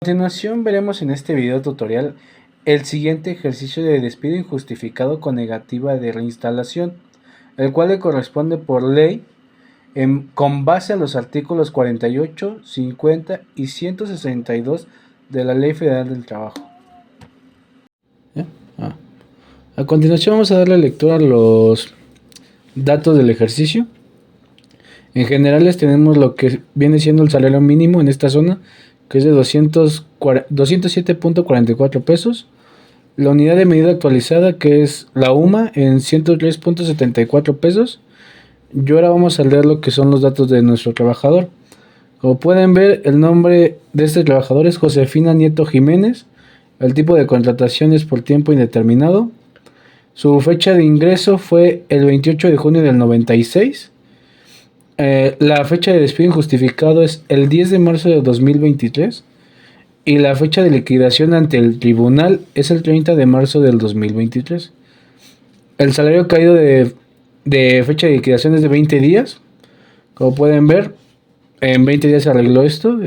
A continuación veremos en este video tutorial el siguiente ejercicio de despido injustificado con negativa de reinstalación, el cual le corresponde por ley con base a los artículos 48, 50 y 162 de la Ley Federal del Trabajo. A continuación vamos a darle lectura a los datos del ejercicio. En generales tenemos lo que viene siendo el salario mínimo en esta zona, que es de 207.44 pesos. La unidad de medida actualizada, que es la UMA, en 103.74 pesos. Y ahora vamos a leer lo que son los datos de nuestro trabajador. Como pueden ver, el nombre de este trabajador es Josefina Nieto Jiménez. El tipo de contratación es por tiempo indeterminado. Su fecha de ingreso fue el 28 de junio del 96. La fecha de despido injustificado es el 10 de marzo de 2023 y la fecha de liquidación ante el tribunal es el 30 de marzo del 2023. El salario caído de fecha de liquidación es de 20 días. Como pueden ver, en 20 días se arregló esto.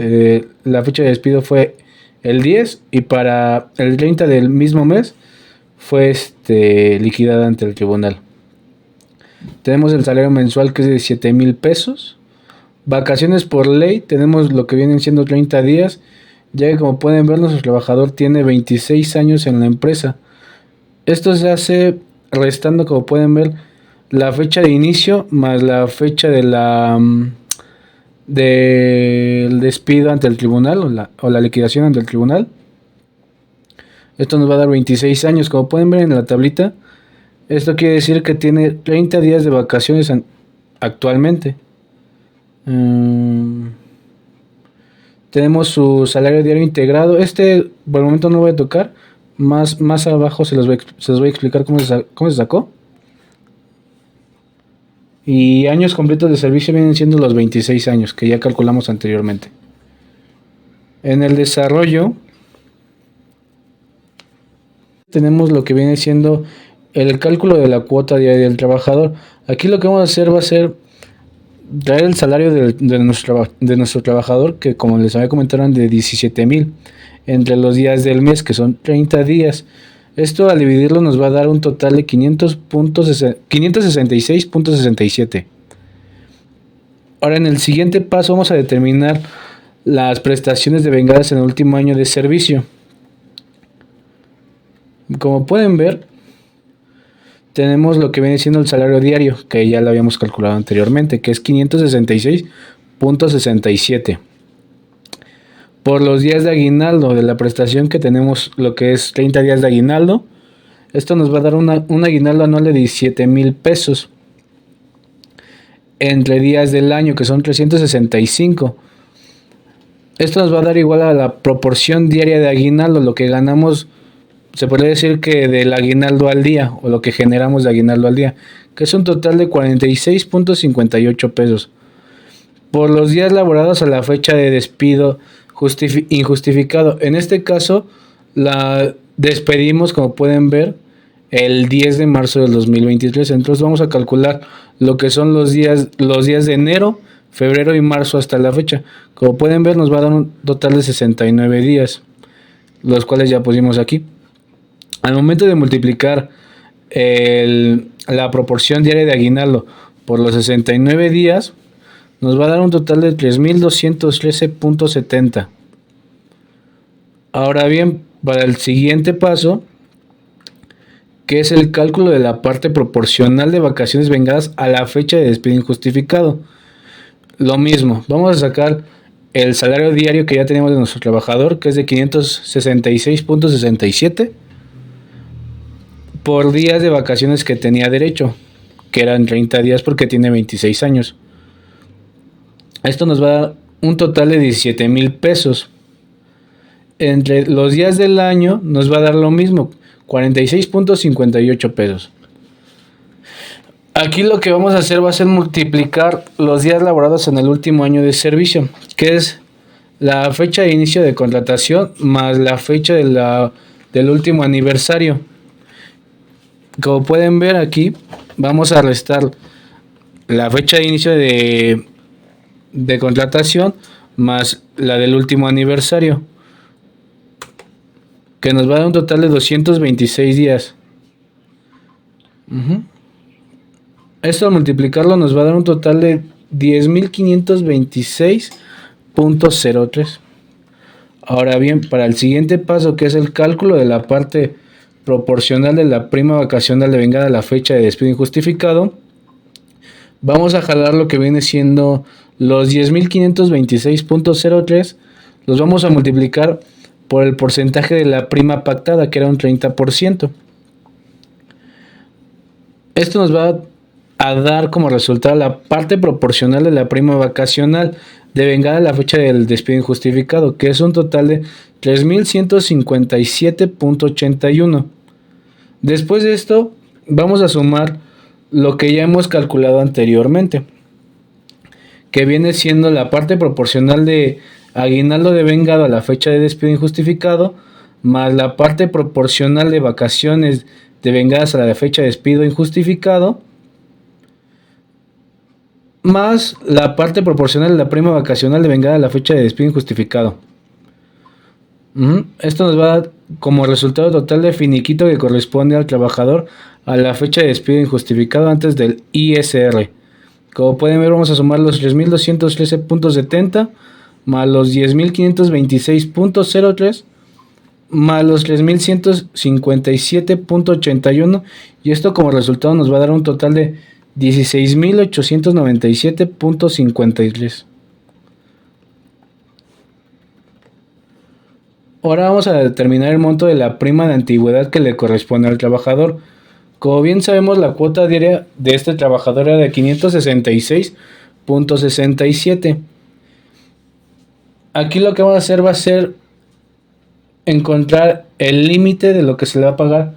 La fecha de despido fue el 10 y para el 30 del mismo mes fue liquidada ante el tribunal. Tenemos el salario mensual, que es de 7,000 pesos. Vacaciones por ley, tenemos lo que vienen siendo 30 días, ya que como pueden ver, nuestro trabajador tiene 26 años en la empresa. Esto se hace restando, como pueden ver, la fecha de inicio más la fecha de del despido ante el tribunal o la liquidación ante el tribunal. Esto nos va a dar 26 años, como pueden ver en la tablita. Esto quiere decir que tiene 30 días de vacaciones actualmente. Tenemos su salario diario integrado. Por el momento no lo voy a tocar. Más abajo se los voy a explicar cómo se sacó. Y años completos de servicio vienen siendo los 26 años que ya calculamos anteriormente. En el desarrollo tenemos lo que viene siendo el cálculo de la cuota diaria del trabajador. Aquí lo que vamos a hacer va a ser traer el salario de nuestro trabajador, que como les había comentado eran de 17,000 entre los días del mes, que son 30 días. Esto al dividirlo nos va a dar un total de 566.67. Ahora en el siguiente paso vamos a determinar las prestaciones devengadas en el último año de servicio. Como pueden ver, tenemos lo que viene siendo el salario diario, que ya lo habíamos calculado anteriormente, que es 566.67. Por los días de aguinaldo de la prestación, que tenemos lo que es 30 días de aguinaldo, esto nos va a dar un aguinaldo anual de 17,000 pesos. Entre días del año, que son 365. Esto nos va a dar igual a la proporción diaria de aguinaldo, lo que ganamos. Se podría decir que del aguinaldo al día, o lo que generamos de aguinaldo al día, que es un total de 46.58 pesos. Por los días laborados a la fecha de despido injustificado. En este caso, la despedimos, como pueden ver, el 10 de marzo del 2023. Entonces vamos a calcular lo que son los días de enero, febrero y marzo hasta la fecha. Como pueden ver, nos va a dar un total de 69 días, los cuales ya pusimos aquí. Al momento de multiplicar la proporción diaria de aguinaldo por los 69 días, nos va a dar un total de 3,213.70. Ahora bien, para el siguiente paso, que es el cálculo de la parte proporcional de vacaciones vengadas a la fecha de despido injustificado. Lo mismo, vamos a sacar el salario diario que ya tenemos de nuestro trabajador, que es de 566.67. por días de vacaciones que tenía derecho, que eran 30 días porque tiene 26 años. Esto nos va a dar un total de 17,000 pesos. Entre los días del año nos va a dar lo mismo, 46.58 pesos. Aquí lo que vamos a hacer va a ser multiplicar los días laborados en el último año de servicio, que es la fecha de inicio de contratación más la fecha del último aniversario. Como pueden ver aquí, vamos a restar la fecha de inicio de contratación más la del último aniversario. que nos va a dar un total de 226 días. Esto al multiplicarlo nos va a dar un total de 10.526.03. Ahora bien, para el siguiente paso, que es el cálculo de la parte proporcional de la prima vacacional devengada a la fecha de despido injustificado, vamos a jalar lo que viene siendo los 10.526.03, los vamos a multiplicar por el porcentaje de la prima pactada, que era un 30%. Esto nos va a dar como resultado la parte proporcional de la prima vacacional devengada a la fecha del despido injustificado, que es un total de 3.157.81. Después de esto, vamos a sumar lo que ya hemos calculado anteriormente, que viene siendo la parte proporcional de aguinaldo devengado a la fecha de despido injustificado, más la parte proporcional de vacaciones devengadas a la fecha de despido injustificado, más la parte proporcional de la prima vacacional devengada a la fecha de despido injustificado. Esto nos va a dar como resultado total de finiquito que corresponde al trabajador a la fecha de despido injustificado antes del ISR. Como pueden ver, vamos a sumar los 3.213.70 más los 10.526.03 más los 3.157.81, y esto como resultado nos va a dar un total de 16.897.53. Ahora vamos a determinar el monto de la prima de antigüedad que le corresponde al trabajador. Como bien sabemos, la cuota diaria de este trabajador era de 566.67. Aquí lo que vamos a hacer va a ser encontrar el límite de lo que se le va a pagar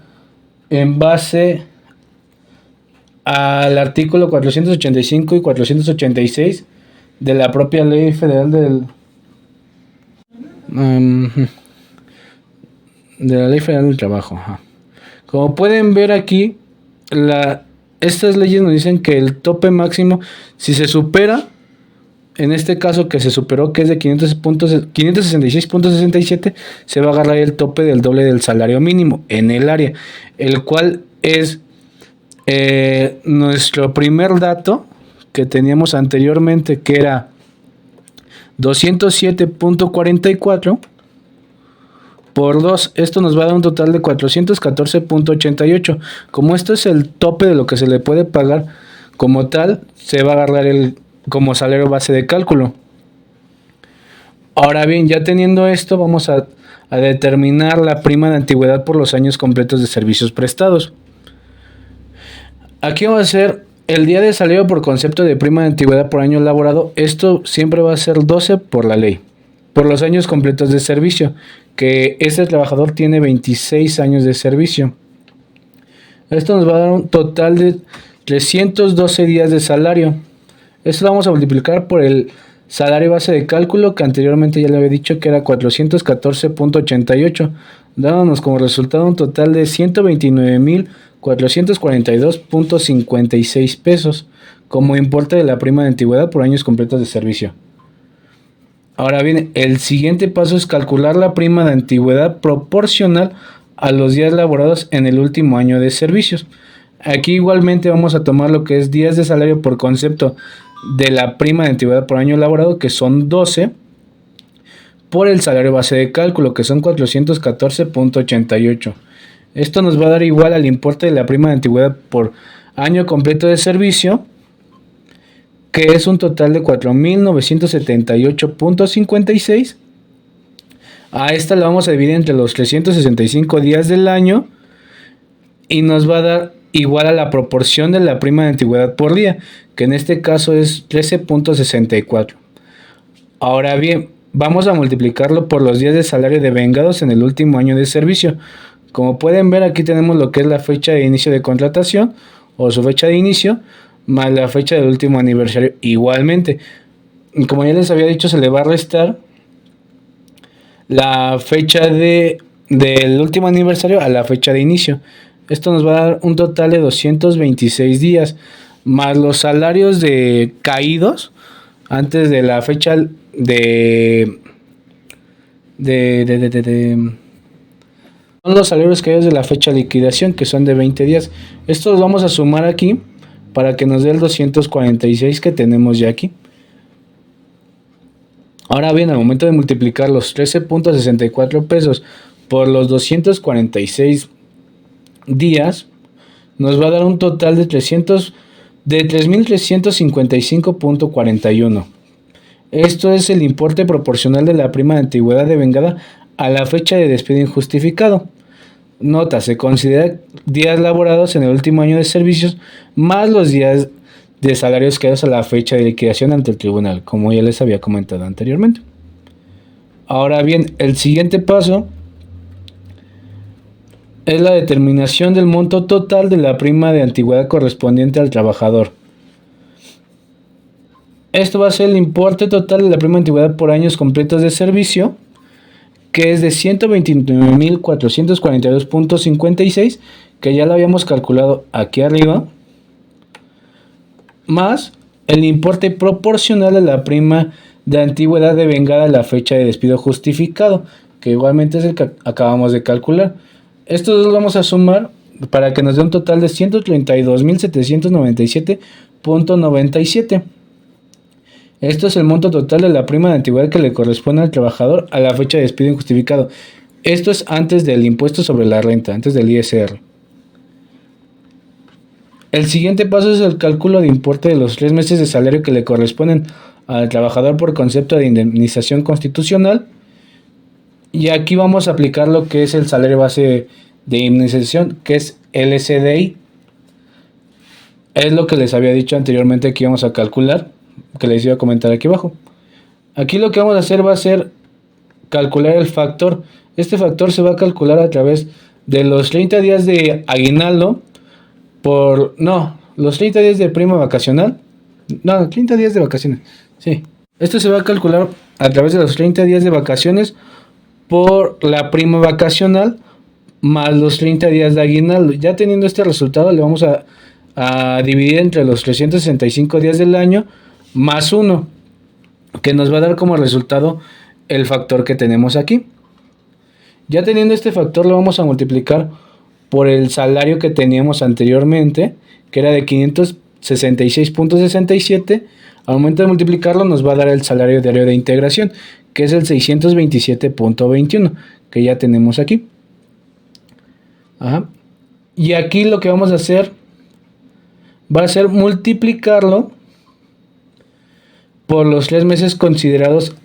en base al artículo 485 y 486 de la propia ley federal de la ley federal del trabajo. Como pueden ver aquí, estas leyes nos dicen que el tope máximo, si se supera, en este caso que se superó, que es de 566.67, se va a agarrar el tope del doble del salario mínimo en el área, el cual es nuestro primer dato que teníamos anteriormente, que era 207.44 por 2. Esto nos va a dar un total de 414.88. Como esto es el tope de lo que se le puede pagar como tal, se va a agarrar como salario base de cálculo. Ahora bien, ya teniendo esto, vamos a determinar la prima de antigüedad por los años completos de servicios prestados. Aquí vamos a hacer el día de salario por concepto de prima de antigüedad por año laborado. Esto siempre va a ser 12 por la ley, por los años completos de servicio, que este trabajador tiene 26 años de servicio. Esto nos va a dar un total de 312 días de salario. Esto lo vamos a multiplicar por el salario base de cálculo, que anteriormente ya le había dicho que era 414.88, dándonos como resultado un total de 129.442.56 pesos como importe de la prima de antigüedad por años completos de servicio. Ahora bien, el siguiente paso es calcular la prima de antigüedad proporcional a los días laborados en el último año de servicios. Aquí igualmente vamos a tomar lo que es días de salario por concepto de la prima de antigüedad por año laborado, que son 12, por el salario base de cálculo, que son 414.88. Esto nos va a dar igual al importe de la prima de antigüedad por año completo de servicio, que es un total de 4.978.56. A esta la vamos a dividir entre los 365 días del año y nos va a dar igual a la proporción de la prima de antigüedad por día, que en este caso es 13.64. Ahora bien, vamos a multiplicarlo por los días de salario devengados en el último año de servicio. Como pueden ver, aquí tenemos lo que es la fecha de inicio de contratación o su fecha de inicio, más la fecha del último aniversario. Igualmente, como ya les había dicho, se le va a restar la fecha del último aniversario a la fecha de inicio. Esto nos va a dar un total de 226 días, más los salarios de caídos antes de la fecha Son los salarios caídos de la fecha de liquidación, que son de 20 días. Estos los vamos a sumar aquí para que nos dé el 246 que tenemos ya aquí. Ahora bien, al momento de multiplicar los 13.64 pesos por los 246 días, nos va a dar un total de 3.355.41. Esto es el importe proporcional de la prima de antigüedad devengada a la fecha de despido injustificado. Nota, se considera días laborados en el último año de servicios más los días de salarios caídos a la fecha de liquidación ante el tribunal, como ya les había comentado anteriormente. Ahora bien, el siguiente paso es la determinación del monto total de la prima de antigüedad correspondiente al trabajador. Esto va a ser el importe total de la prima de antigüedad por años completos de servicio, que es de 129.442.56, que ya lo habíamos calculado aquí arriba, más el importe proporcional de la prima de antigüedad devengada a la fecha de despido justificado, que igualmente es el que acabamos de calcular. Estos dos los vamos a sumar para que nos dé un total de 132.797.97. Esto es el monto total de la prima de antigüedad que le corresponde al trabajador a la fecha de despido injustificado. Esto es antes del impuesto sobre la renta, antes del ISR. El siguiente paso es el cálculo de importe de los 3 meses de salario que le corresponden al trabajador por concepto de indemnización constitucional. Y aquí vamos a aplicar lo que es el salario base de indemnización, que es LSDI. Es lo que les había dicho anteriormente que íbamos a calcular, que les iba a comentar aquí abajo. Aquí lo que vamos a hacer va a ser calcular el factor. Este factor se va a calcular a través de los 30 días de aguinaldo los 30 días de prima vacacional. 30 días de vacaciones. Sí. Esto se va a calcular a través de los 30 días de vacaciones por la prima vacacional más los 30 días de aguinaldo. Ya teniendo este resultado, le vamos a dividir entre los 365 días del año más 1, que nos va a dar como resultado el factor que tenemos aquí. Ya teniendo este factor, lo vamos a multiplicar por el salario que teníamos anteriormente, que era de 566.67. Al momento de multiplicarlo nos va a dar el salario diario de integración, que es el 627.21, que ya tenemos aquí. Y aquí lo que vamos a hacer va a ser multiplicarlo por los 3 meses considerados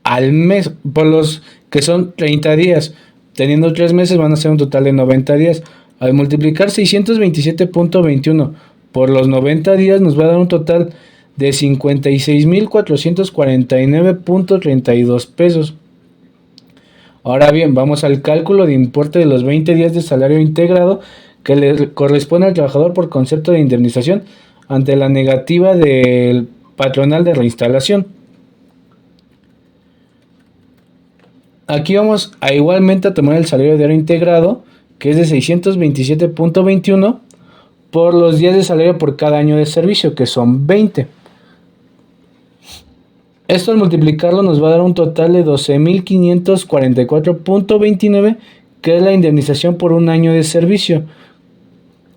al mes, por los que son 30 días. Teniendo 3 meses van a ser un total de 90 días. Al multiplicar 627.21 por los 90 días nos va a dar un total de 56.449.32 pesos. Ahora bien, vamos al cálculo de importe de los 20 días de salario integrado que le corresponde al trabajador por concepto de indemnización ante la negativa del patronal de reinstalación. Aquí vamos a igualmente a tomar el salario diario integrado, que es de 627.21 por los días de salario por cada año de servicio, que son 20. Esto al multiplicarlo nos va a dar un total de 12.544.29, que es la indemnización por un año de servicio.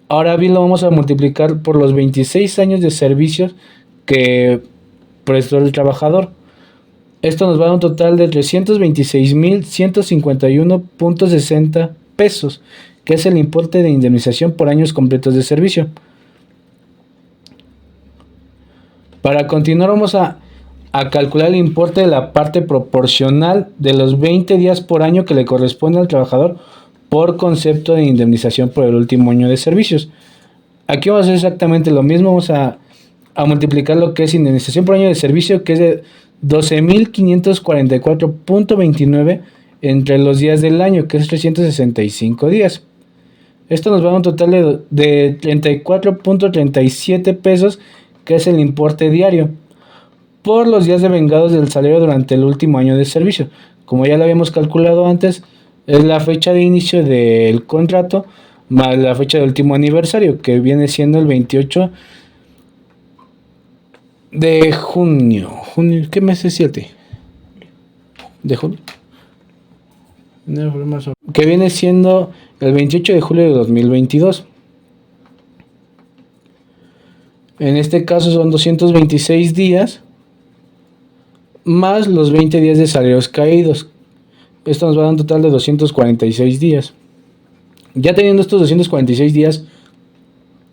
Ahora bien, lo vamos a multiplicar por los 26 años de servicios que prestó el trabajador. Esto nos va a dar un total de 326.151.60 pesos, que es el importe de indemnización por años completos de servicio. Para continuar vamos a calcular el importe de la parte proporcional de los 20 días por año que le corresponde al trabajador por concepto de indemnización por el último año de servicios. Aquí vamos a hacer exactamente lo mismo, vamos a multiplicar lo que es indemnización por año de servicio, que es de 12.544.29 entre los días del año, que es 365 días. Esto nos va a dar un total de 34.37 pesos, que es el importe diario, por los días devengados del salario durante el último año de servicio. Como ya lo habíamos calculado antes, es la fecha de inicio del contrato más la fecha del último aniversario, que viene siendo el 28 de junio. ¿Qué mes es 7? ¿De junio? que viene siendo el 28 de julio de 2022. En este caso son 226 días más los 20 días de salarios caídos. Esto nos va a dar un total de 246 días. Ya teniendo estos 246 días,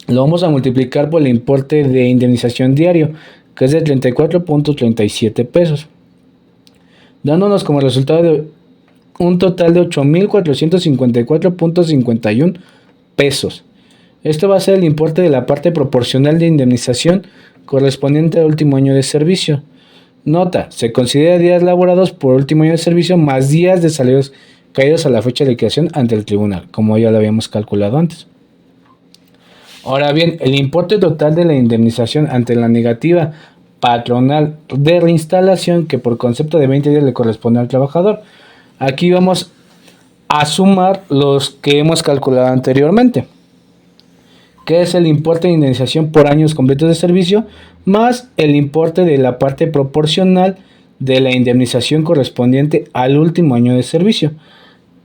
lo vamos a multiplicar por el importe de indemnización diario, que es de 34.37 pesos, dándonos como resultado de un total de 8.454.51 pesos. Esto va a ser el importe de la parte proporcional de indemnización correspondiente al último año de servicio. Nota, se considera días laborados por último año de servicio más días de salarios caídos a la fecha de liquidación ante el tribunal, como ya lo habíamos calculado antes. Ahora bien, el importe total de la indemnización ante la negativa patronal de reinstalación, que por concepto de 20 días le corresponde al trabajador. Aquí vamos a sumar los que hemos calculado anteriormente, que es el importe de indemnización por años completos de servicio, más el importe de la parte proporcional de la indemnización correspondiente al último año de servicio.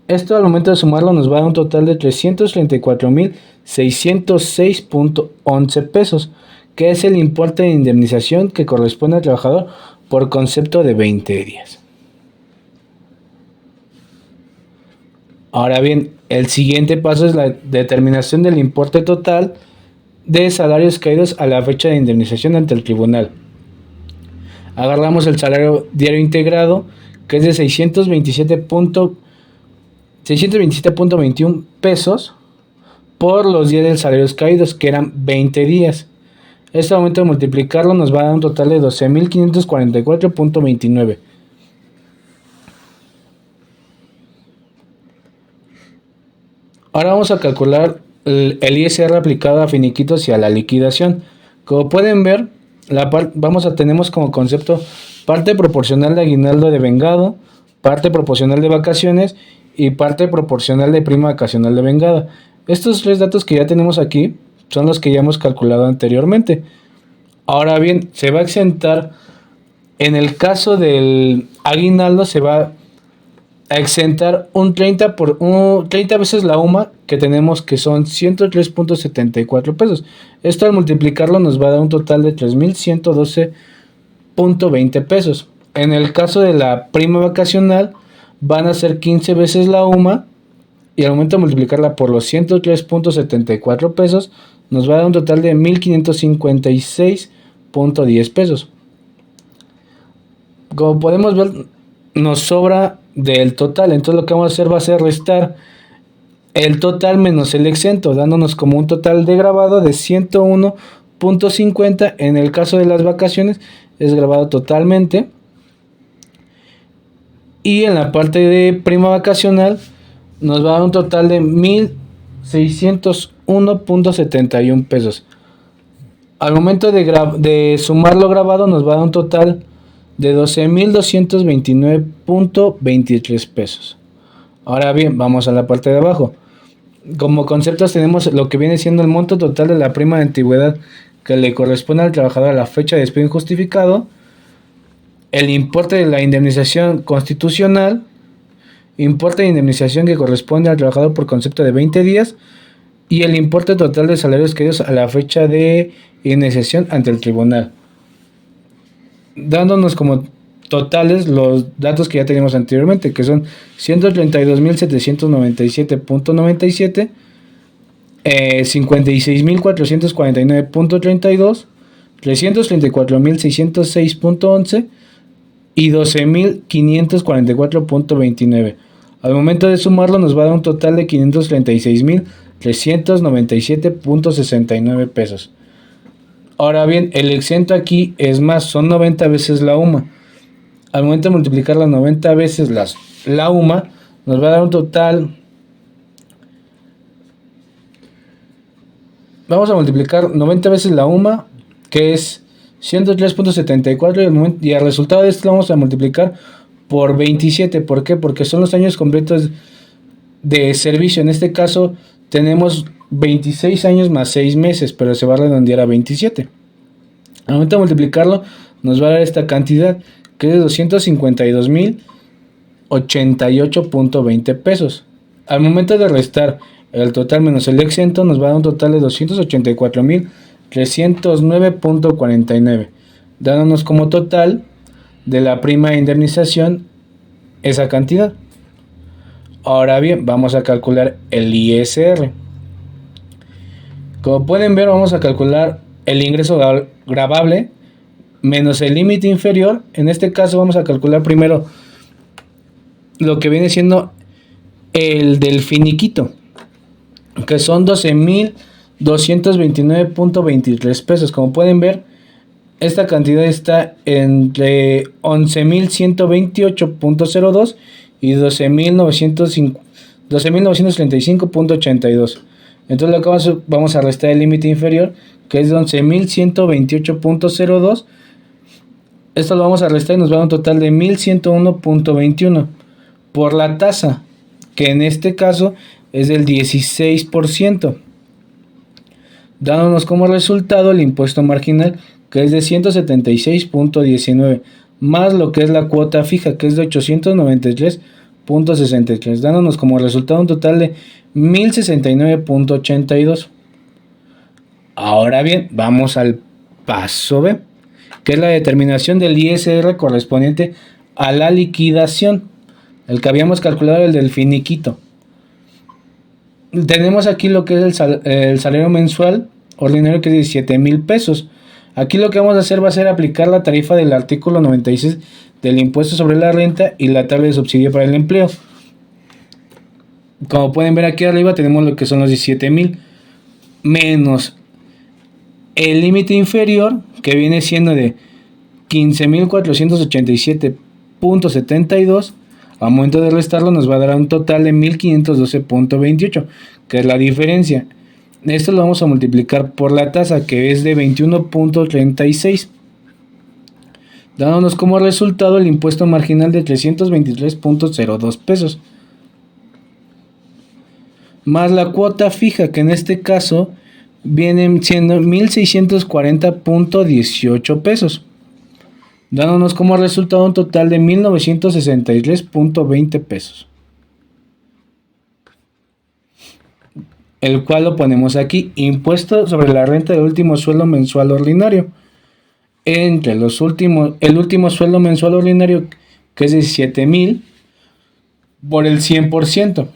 Esto al momento de sumarlo nos va a dar un total de 334.606.11 pesos, que es el importe de indemnización que corresponde al trabajador por concepto de 20 días. Ahora bien, el siguiente paso es la determinación del importe total de salarios caídos a la fecha de indemnización ante el tribunal. Agarramos el salario diario integrado, que es de 627.21 pesos por los días de salarios caídos, que eran 20 días. Este momento de multiplicarlo nos va a dar un total de 12.544.29. Ahora vamos a calcular el ISR aplicado a finiquitos y a la liquidación. Como pueden ver, tenemos como concepto parte proporcional de aguinaldo de vengado, parte proporcional de vacaciones y parte proporcional de prima vacacional de vengada. Estos tres datos que ya tenemos aquí son los que ya hemos calculado anteriormente. Ahora bien, se va a exentar, en el caso del aguinaldo, se va a exentar un 30 veces la UMA que tenemos, que son 103.74 pesos. Esto al multiplicarlo nos va a dar un total de 3.112.20 pesos. En el caso de la prima vacacional van a ser 15 veces la UMA, y al momento de multiplicarla por los 103.74 pesos nos va a dar un total de 1.556.10 pesos. Como podemos ver, nos sobra del total, entonces lo que vamos a hacer va a ser restar el total menos el exento, dándonos como un total de grabado de 101.50. En el caso de las vacaciones es grabado totalmente, y en la parte de prima vacacional nos va a dar un total de 1.601.71 pesos. Al momento de sumar lo grabado nos va a dar un total de 12.229.23 pesos. Ahora bien, vamos a la parte de abajo. Como conceptos tenemos lo que viene siendo el monto total de la prima de antigüedad que le corresponde al trabajador a la fecha de despido injustificado, el importe de la indemnización constitucional, importe de indemnización que corresponde al trabajador por concepto de 20 días, y el importe total de salarios caídos a la fecha de indemnización ante el tribunal, dándonos como totales los datos que ya teníamos anteriormente, que son 132.797.97, 56.449.32, 334.606.11 y 12.544.29. Al momento de sumarlo nos va a dar un total de 536.397.69 pesos. Ahora bien, el exento aquí es más, son 90 veces la UMA. Al momento de multiplicar las 90 veces la UMA, nos va a dar un total. Vamos a multiplicar 90 veces la UMA, que es 103.74, y al resultado de esto lo vamos a multiplicar por 27. ¿Por qué? Porque son los años completos de servicio. En este caso tenemos 26 años más 6 meses, pero se va a redondear a 27. Al momento de multiplicarlo nos va a dar esta cantidad, que es de 88.20 pesos. Al momento de restar el total menos el exento, nos va a dar un total de 284.309.49, dándonos como total de la prima de indemnización esa cantidad. Ahora bien, vamos a calcular el ISR. Como pueden ver, vamos a calcular el ingreso gravable menos el límite inferior. En este caso vamos a calcular primero lo que viene siendo el del finiquito, que son 12.229.23 pesos. Como pueden ver, esta cantidad está entre 11.128.02 y 12.935.82. Entonces lo que vamos a restar el límite inferior, que es de 11.128.02. Esto lo vamos a restar y nos va a dar un total de 1.101.21 por la tasa, que en este caso es del 16%, dándonos como resultado el impuesto marginal, que es de 176.19, más lo que es la cuota fija, que es de 893.63, dándonos como resultado un total de 1.069.82. Ahora bien, vamos al paso B, que es la determinación del ISR correspondiente a la liquidación, el que habíamos calculado, el del finiquito. Tenemos aquí lo que es el salario mensual ordinario, que es de 17,000 pesos. Aquí lo que vamos a hacer va a ser aplicar la tarifa del artículo 96 del impuesto sobre la renta y la tabla de subsidio para el empleo. Como pueden ver aquí arriba tenemos lo que son los 17,000 menos el límite inferior, que viene siendo de 15,487.72. Al momento de restarlo nos va a dar un total de 1.512.28, que es la diferencia. Esto lo vamos a multiplicar por la tasa, que es de 21.36, dándonos como resultado el impuesto marginal de 323.02 pesos, más la cuota fija, que en este caso vienen siendo 1.640.18 pesos, dándonos como resultado un total de 1.963.20 pesos, el cual lo ponemos aquí: impuesto sobre la renta del último sueldo mensual ordinario, entre el último sueldo mensual ordinario, que es 17,000, por el 100%.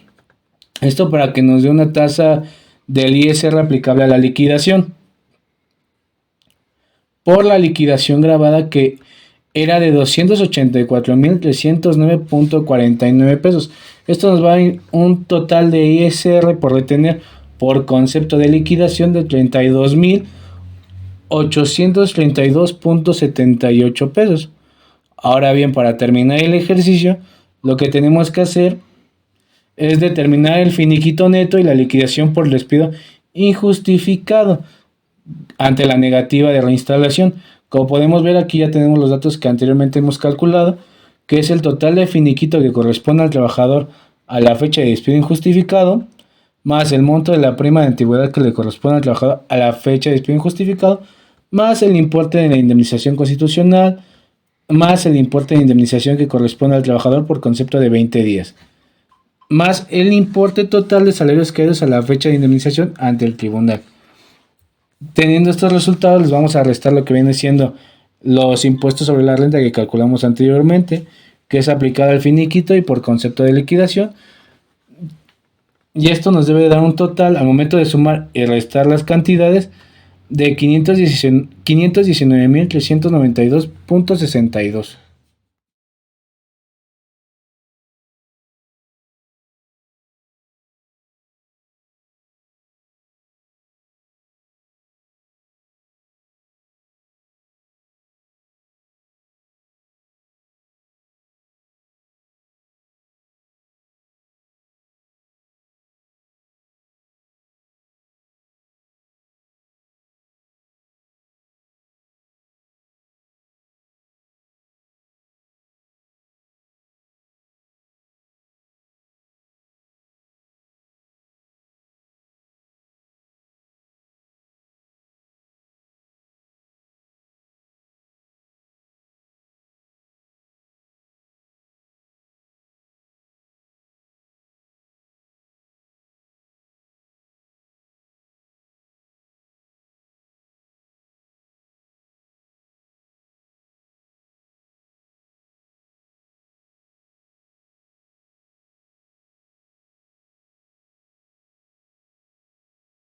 Esto para que nos dé una tasa del ISR aplicable a la liquidación, por la liquidación gravada, que era de 284.309.49 pesos. Esto nos va a dar un total de ISR por retener por concepto de liquidación de 32.832.78 pesos. Ahora bien, para terminar el ejercicio, lo que tenemos que hacer es determinar el finiquito neto y la liquidación por despido injustificado ante la negativa de reinstalación. Como podemos ver, aquí ya tenemos los datos que anteriormente hemos calculado, que es el total de finiquito que corresponde al trabajador a la fecha de despido injustificado, más el monto de la prima de antigüedad que le corresponde al trabajador a la fecha de despido injustificado, más el importe de la indemnización constitucional, más el importe de indemnización que corresponde al trabajador por concepto de 20 días, más el importe total de salarios caídos a la fecha de indemnización ante el tribunal. Teniendo estos resultados, les vamos a restar lo que viene siendo los impuestos sobre la renta que calculamos anteriormente, que es aplicado al finiquito y por concepto de liquidación. Y esto nos debe dar un total, al momento de sumar y restar las cantidades, de 519.392.62.